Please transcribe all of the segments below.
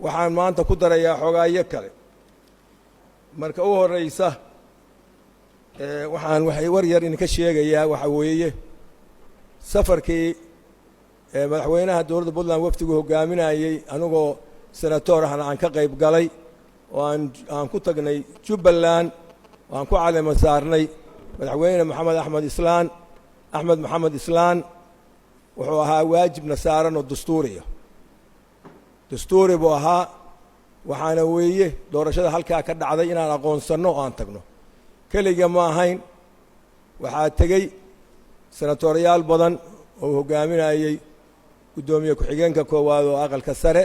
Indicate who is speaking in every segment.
Speaker 1: waxaan maanta ku darayaa xogaayo kale marka u horeysa waxaan war yar idinka sheegayaa waxa weeye safarkii madaxweynaha dowladda Puntland wafdigu hogaaminayay anigoo senator ahna aan ka qayb galay oo aan ku tagnay Jubbaland oo aan ku caleema saarnay madaxweyne Axmed Maxamed Islaan wuxuu ahaa waajibna saaran oo dastuuri buu ahaa waxaana weeye doorashada halkaa ka dhacday inaan aqoonsanno oo aan tagno keliya ma ahayn waxaa tegey senatoriyaal badan oo hogaaminayay gudoomiye ku-xigeenka koowaad oo aqalka sare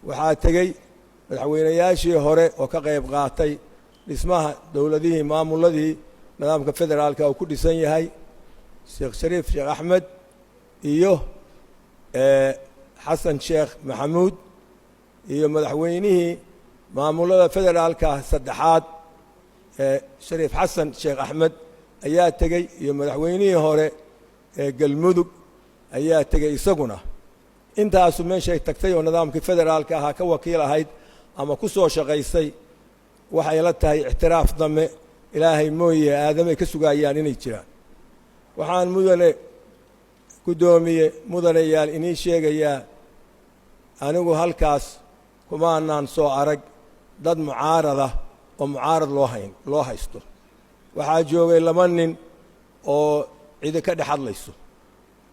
Speaker 1: waxaa tegey madaxweynayaashii hore oo ka qayb qaatay dhismaha dowladihii maamuladii nidaamka federaalka uu ku dhisan yahay sheekh shariif sheekh axmed iyo xasan sheekh maxamuud iyo madaxweynihii maamulada federaalka saddexaad shariif xasan sheekh axmed ayaa tegey iyo madaxweynihii hore galmudug ayaa tegey isaguna intaasu meeshay tagtay oo nidaamkii federaalka ahaa ka wakiil ahayd ama ku soo shaqaysay waxay la tahay ixtiraaf dame ilaahay mooye aadamay ka sugayaan inay jiraan waxaan gudoomiye mudanayaal inii sheegayaa anigu halkaas kumaanaan soo arag dad mucaarada oo mucaarad loo haysto waxaa joogay laba nin oo cidi ka dhex hadlayso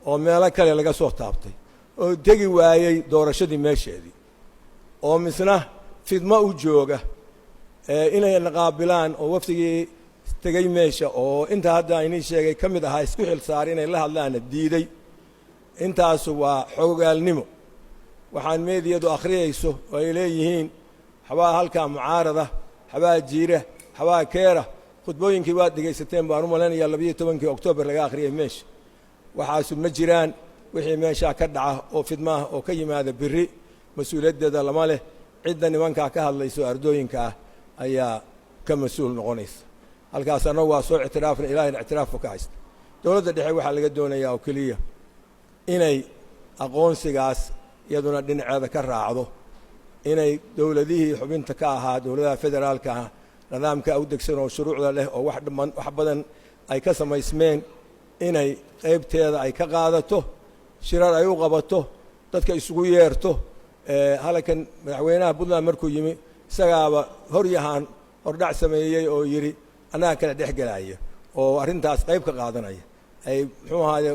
Speaker 1: oo meelo kale laga soo taabtay oo tegi waayey doorashadii meesheedii oo misna fidmo u jooga inay naqaabilaan oo waftigii tegey meesha oo inta hadda inii sheegay ka mid ahaa isku xil saar inay la hadlaana diiday intaasu waa xogaalnimo waxaan meediyadu akhriyayso oo ay leeyihiin xabaa halkaa mucaarada xabaa jiira xabaa keera khudbooyinkii waad dhegaysateen baan u malaynayaa 12 Oktoobar laga akhriyay meesha waxaasu ma jiraan wixii meeshaa ka dhaca oo fidmaha oo ka yimaada biri mas-uuliyaddeeda lama leh cidda nimankaa ka hadlayso ardooyinka ah ayaa ka mas-uul noqonaysa halkaas annagu waa soo ictiraafna ilaahayna ictiraafku ka haysta dowladda dhexe waxaa laga doonayaa oo keliya inay aqoonsigaas iyaduna dhinaceeda ka raacdo inay dowladihii xubinta ka ahaa dowladaha federaalka ah nidaamka u degsan oo shuruucda leh oo wax badan ay ka samaysmeen inay qaybteeda ay ka qaadato shirar ay u qabato dadka isugu yeerto halkan madaxweynaha Puntland markuu yimi isagaaba hordhac sameeyey oo yiri anaa kala dhex galaya oo arrintaas qayb ka qaadanaya ay muxuu ahaayay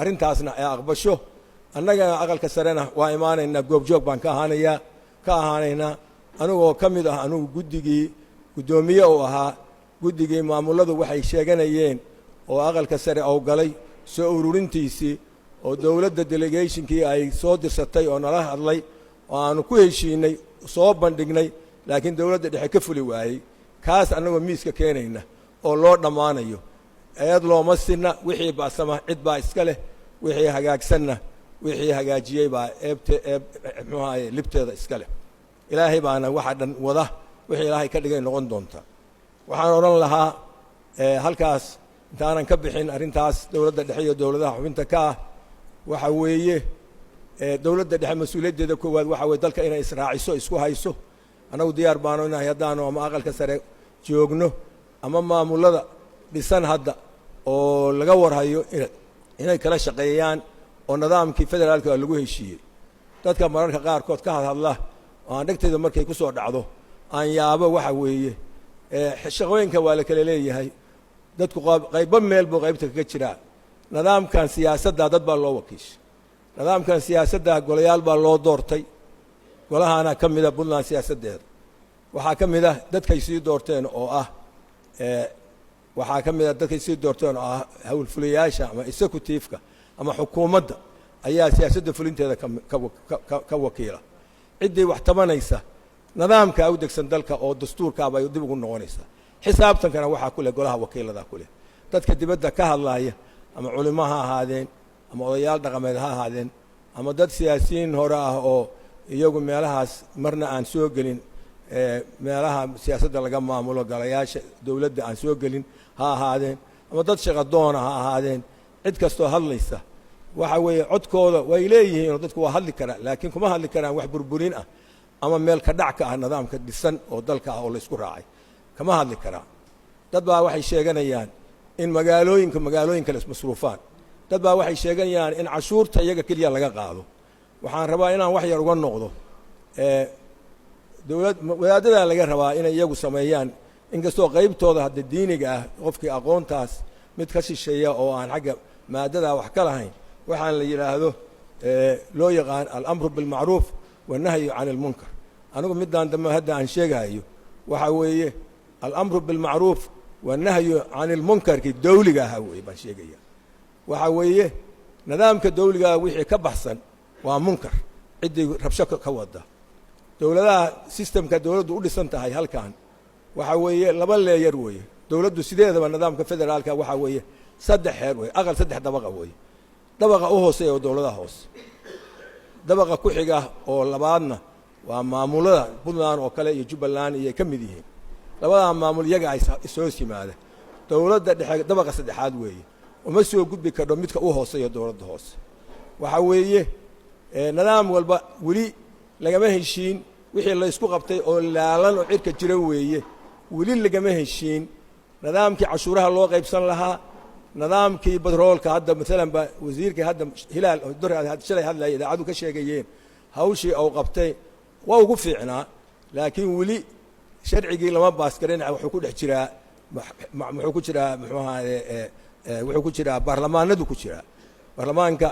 Speaker 1: arrintaasna ay aqbasho annaga aqalka sarena waa imaanaynaa goobjoog baan ka ahaanaynaa anigoo ka mid ah anigu gudoomiye oo ahaa guddigii maamuladu waxay sheeganayeen oo aqalka sare oo galay soo ururintiisii oo dowladda delegationkii ay soo dirsatay oo nala hadlay oo aanu ku heshiinay soo bandhignay laakiin dowladda dhexe ka fuli waayey kaas annagoo miiska keenayna oo loo dhammaanayo eed looma sinna wixii baasama cid baa iska leh wixii hagaagsanna wixii hagaajiyey baa muxuu ahaye libteeda iska leh ilaahay baana waxa dhan wada wixii ilaahay ka dhigay noqon doonta waxaan odhan lahaa halkaas intaanan ka bixin arrintaas dowladda dhexe iyo dowladaha xubinta ka ah waxa weeye dowladda dhexe mas-uuliyaddeeda koowaad waxa weye dalka inay israaciso isku hayso annagu diyaar baanu inahay haddaanu ama aqalka sare joogno ama maamulada dhisan hadda oo laga warhayo inay kala shaqeeyaan oo nidaamkii federaalka lagu heshiiyey dadka mararka qaarkood ka hadla oo aan dhegteeda markay ku soo dhacdo aan yaabo waxa weeye shaqooyinka waa la kala leeyahay dadku qaybo meel buu qaybta kaga jiraa nidaamkan siyaasadda dad baa loo wakiishay nidaamkan siyaasadda golayaal baa loo doortay golahaana ka mid ah Puntland siyaasaddeeda waxaa ka mid ah dadkay sii doorteen oo ah hawlfulayaasha ama executive-ka ama xukuumadda ayaa siyaasadda fulinteeda ka wakiila ciddii wax tabanaysa nidaamka u degsan dalka oo dastuurkaaba ay dib ugu noqonaysaa xisaabtankana waxaa ku leh golaha wakiilada ku leh dadka dibadda ka hadlaya ama culimo ha ahaadeen ama odayaal dhaqameed ha ahaadeen ama dad siyaasiyiin hore ah oo iyagu meelahaas marna aan soo gelin meelaha siyaasadda laga maamulo galayaasha dowladda aan soo gelin ha ahaadeen ama dad shaqadoona ha ahaadeen cid kastoo hadlaysa waxa weeye codkooda way leeyihiin oo dadku waa hadli karaa laakiin kuma hadli karaan wax burburin ah ama meel ka dhac ka ah nidaamka dhisan oo dalka ah oo la isku raacay kama hadli karaa dad baa waxay sheeganayaan in magaalooyin kale ismasruufaan dad baa waxay sheeganayaan in cashuurta iyaga keliya laga qaado waxaan rabaa inaan wax yar uga noqdo wadaadada laga rabaa inay iyagu sameeyaan inkastoo qaybtooda hadda diiniga ah qofkii aqoontaas mid ka shisheeya oo aan xagga maadada wax ka lahayn waxaan la yiraahdo loo yaqaan al-amru bil ma'ruf wa nahyu 'anil munkar anigu midaan dambe hadda aan sheegayo waxa weeye al-amru bil ma'ruf wa nahyu 'anil munkar ki dawliga ah weeye baan sheegaya waxa weeye nidaamka dawliga wixii ka baxsan waa munkar cidii rabsho ka wada dawladaha systemka dawladdu u dhisan tahay halkan waxa weeye laba leeyar weeye dawladdu sideedaba nidaamka federaalka waxa weeye saddex heer weeye aqal saddex dabaqa weeye dabaqa u hooseeya oo dawladaha hoose dabaqa ku xiga oo labaadna waa maamulada Puntland oo kale iyo Jubbaland iyo ka mid yihiin labada maamul iyaga ay soo simaada dawladda dhexe dabaqa saddexaad weeye uma soo gudbi karo midka u hooseeya dawladda hoose waxa weeye nidaam walba wali lagama heshiin wixii la isku qabtay oo laalan oo cirka jira weeye wali lagama heshiin nidaamkii cashuuraha loo qaybsan lahaa nidaamkii badroolka hadda midalan ba wasiirka hadda hilaal oo shalay hadlay idaacadu ka sheegayeen hawshii oo qabtay waa ugu fiicnaa laakiin wali sharcigii lama baas garin wuxuu ku dhex jiraa wuxuu ku jiraa baarlamaanadu ku jiraa baarlamaanka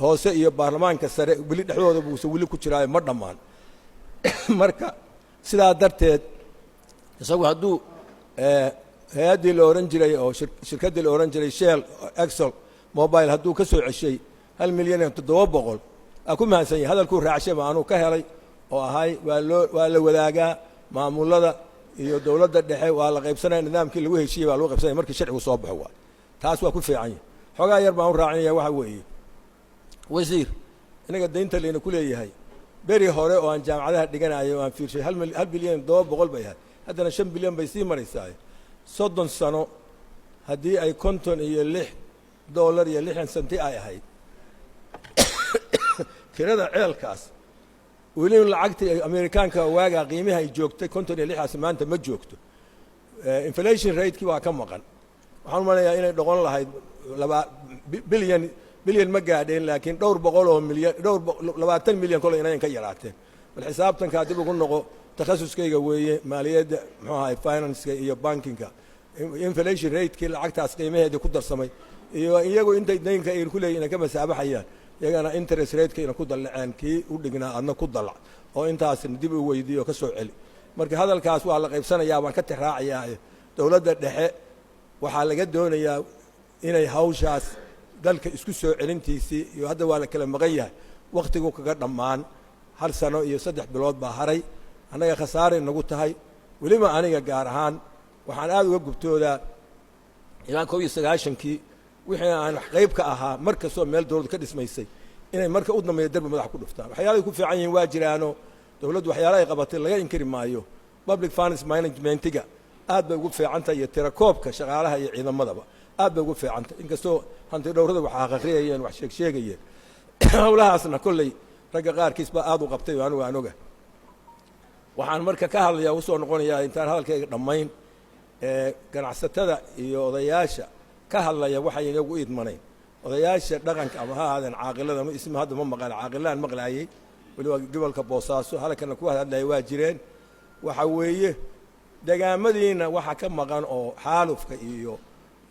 Speaker 1: hoose iyo baarlamaanka sare wali dhexdooda buu wali ku jiraa ma dhamaan marka sidaa darteed isagu hadduu hay'adii la oran jiray oo shirkadii la oran jiray Shell Exxon Mobil hadduu ka soo ceshay 1 milyan iyo 700 aku mahadsan yahay hadalku raacshay aanu ka helay oo ahay waa la wadaagaa maamulada iyo dawladda dhexe waa la qaybsanay nidaamkii lagu heshiiyay waa loo qaybsanay markii sharcigu soo baxo waa taas waa ku fiican yahay xogaa yar baan u raacinaya waxa weeye wasiir inaga deynta leena ku leeyahay beri hore oo aan jaamacadaha dhiganayo aan fiirshay 1 bilyan 700 bay ahayd haddana 5 bilyan bay sii maraysaa 30 sano haddii ay $56 iyo 60 ay ahayd kirada ceelkaas weli lacagtii Amerikaanka waaga qiimaha ay joogtay 56 maanta ma joogto inflation rate ki waa ka maqan waxaan umaleeyaa inay dhoqon lahayd 2 bilyan ma gaadheen laakiin dhowr boqol oo milyan 20 milyan kale inay ka yaraateen bal xisaabtanka dib ugu noqo takhasuskayga weeye maaliyadda muxuu ahay finance iyo bankinga inflation rate ki lacagtaas qiimaheeda ku darsamay iyo iyagu intay deynka ay ku leeyihiin ka masaabaxayaan iyagana interest rate ka ku dalacaan kii u dhignaa adna ku dalac oo intaas dib u weydiyo ka soo celi marka hadalkaas waa la qaybsanayaa waan ka tiraacayaa dawladda dhexe waxa laga doonayaa inay hawshaas dalka isku soo celintiisii iyo hadda waa la kala maqan yahay waqtigu kaga dhamaan 1 sano iyo 3 bilood baa haray anaga khasaare nagu tahay waliba aniga gaar ahaan waxaan aad uga gubtoodaa ilaa 1990kii wixii aan qayb ka ahaa markasoo meel dawlad ka dhismaysay inay marka u dhameeyo darbi madax ku dhuftaan waxyaalaha ku fiican yihiin waa jiraano dawladdu waxyaalaha ay qabatay laga inkiri maayo public finance managementiga aad bay ugu fiicantahay iyo tirakoobka shaqaalaha iyo ciidamadaba aad bay ugu fiicantahay inkastoo hanti dhowrada waxa aqriyayeen wax sheegayeen hawlahaasna kullay ragga qaarkiis ba aad u qabtay anigu aan oga waxaan marka ka hadlayaa u soo noqonayaa intaan hadalkayga dhamayn ganacsatada iyo odayaasha ka hadlaya waxay inagu idmanayn odayaasha dhaqanka ama ha ahaadeen caaqilada ma isma hadda ma maqal caaqilaan maqlaayay waliba gobolka Boosaaso halkana ku hadlay waa jireen waxa weeye deegaamadiina waxa ka maqan oo xaalufka iyo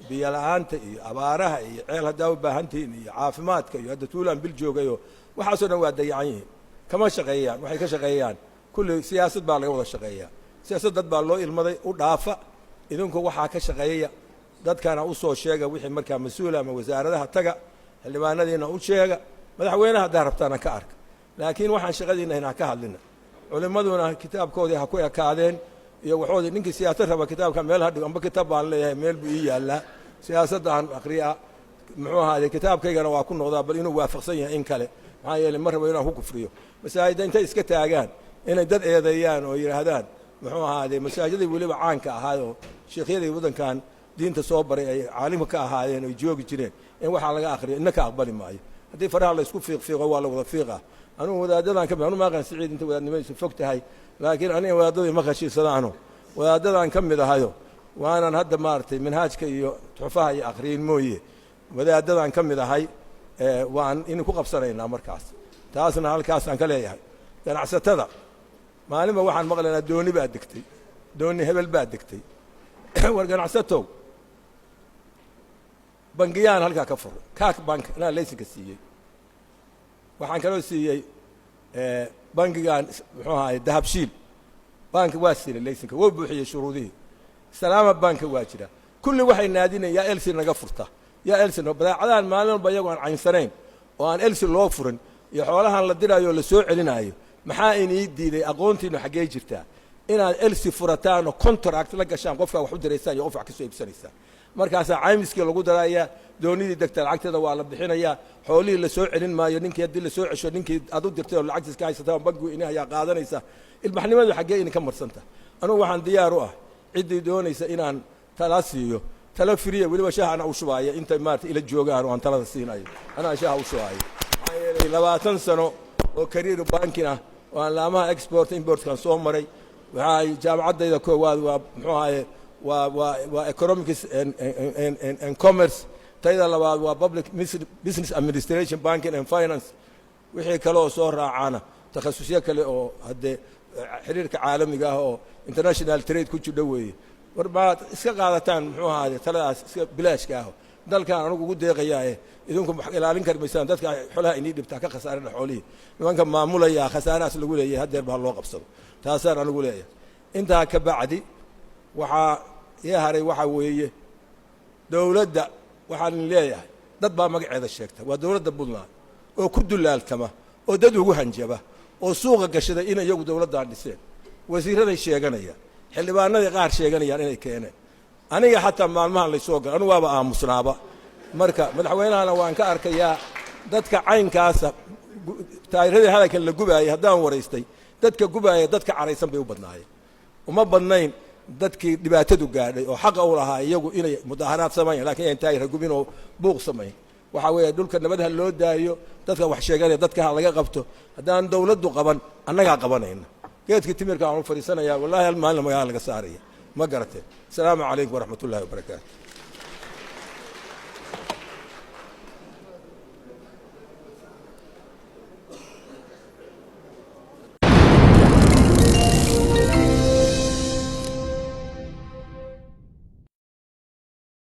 Speaker 1: biyo la'aanta iyo abaaraha iyo ceel hadaa u baahantiin iyo caafimaadka iyo hadda tuulaan bil joogayo waxaasoo dhan waa dayacan yihiin kama shaqeeyaan waxay ka shaqeeyaan kulli siyaasad baa laga wada shaqeeyaa siyaasad dad baa loo ilmaday u dhaafa idinku waxaa ka shaqeeya dadkana u soo sheega wixii markaa mas'uul ama wasaaradaha taga xildhibaanadiina u sheega madaxweynaha daarabtaana ka arka laakiin waxaan shaqadiina inaan ka hadlina culimaduna kitaabkoodii ha ku ekaadeen iyo waxoodii ninkii siyaasad raba kitaabka meel ha dhigo amba kitaab baan leeyahay meel buu ii yaallaa siyaasadda aan aqriya muxuu ahaayey kitaabkaygana waa ku noqdaa bal inuu waafaqsan yahay in kale maxaa yeelay ma rabo inaan ku kufriyo masaajidda intay iska taagaan inay dad eedeeyaan oo yidhaahdaan muxuu ahaayey masaajidii weliba caanka ahaayoo sheekhyadii waddankan diinta soo baray ay caalimka ka ahaayeen oo joogi jireen in waxaa laga aqriyo inna ka aqbali maayo haddii faraha la isku fiiqfiiqo waa la wada fiiqa anugu wadaadadan ka mid anu maaqan siciid inta wadaadnimaysu fog tahay laakiin aniga wadaadadii ma khashiisadaano wadaadadan ka mid ahayo waanan hadda maaragtay manhaajka iyo tuxfaha iyo akhriyin mooye wadaadadan ka mid ahay waan in ku qabsanaynaa markaas taasna halkaasaan ka leeyahay ganacsatada maalinba waxaan maqlaynaa dooni baa degtay dooni hebel baa degtay war ganacsatow bangiyaan halkaa ka furay kaak bank inaan laysinka siiyey waxaan kaloo siiyey bangigan muxuu ahaay dahabshiil banki waa siiyey laysinka wuu buuxiyey shuruudihii salaama banka waa jira kulli waxay naadinayaan yaa elsi naga furta yaa elsi badeecadahan maalin walba iyagu aan caynsanayn oo aan elsi loo furin iyo xoolahan la diraayo oo la soo celinaayo maxaa inii diiday aqoontiinu xaggee jirtaa inaad elsi furataan oo contract la gashaan qofkaa wax u diraysaan iyo qof wax ka soo iibsanaysaan markaasaa caymiskii lagu darayaa doonidii degta lacagteeda waa la bixinayaa xoolihii la soo celin maayo ninkii haddii la soo cesho ninkii aad u dirtay oo lacagtiis ka haysataa bankigu ini ayaa qaadanaysa ilbaxnimadu xaggee idinka marsanta anugu waxaan diyaar u ah ciddii doonaysa inaan tala siiyo tala firiya weliba shaha ana u shubaaya intay maarata ila joogaan oo aan talada siinayo anaa shaha u shubaayo maxaa yeelay 20 sano oo kariir bankin ah oo aan laamaha export importkan soo maray waxay jaamacaddayda koowaad waa muxuu ahaye waa economics and commerce tayda labaad waa public business administration banking and finance wixii kale oo soo raacana takhasusyo kale oo haddee xiriirka caalamiga ah oo international trade ku jidho weeye war baad iska qaadataan muxuu ahaye taladaas iska bilaashka ah dalkan anugu ugu deeqayaae idinku ilaalin karmaysaan dadka xoolaha inii dhibtaa ka khasaarana xoolihii nimanka maamulaya khasaarahaas lagu leeyahay haddeer baa loo qabsado taasaan anigu leeyahay intaa ka bacdi waxaa ii haray waxaa weeye dowladda waxaan leeyahay dad baa magaceeda sheegta waa dowladda puntland oo ku dulaaltama oo dad ugu hanjaba oo suuqa gashada in iyagu dowladdan dhiseen wasiiraday sheeganayaan xildhibaanadii qaar sheeganayaan inay keeneen aniga xataa maalmahan laysoo gala anu waaba aamusnaaba marka madaxweynahana waan ka arkayaa dadka caynkaasa taayiradii hadalkan la gubaayay haddaan waraystay dadka gubaaya dadka caraysan bay u badnaayeen uma badnayn dadkii dhibaatadu gaadhay oo xaqa u lahaa iyagu inay mudaaharaad sameeyaan laakiin ay taayir gubin oo buuq sameeyaan waxa weeye dhulka nabadha loo daayo dadka wax sheeganaya dadka laga qabto haddaan dawladdu qaban annagaa qabanayna geedkii timirka aan u fariisanayaa wallahi hal maalin magaala laga saaraya ma garatay assalaamu calaykum waraxmatullaahi wabarakaatu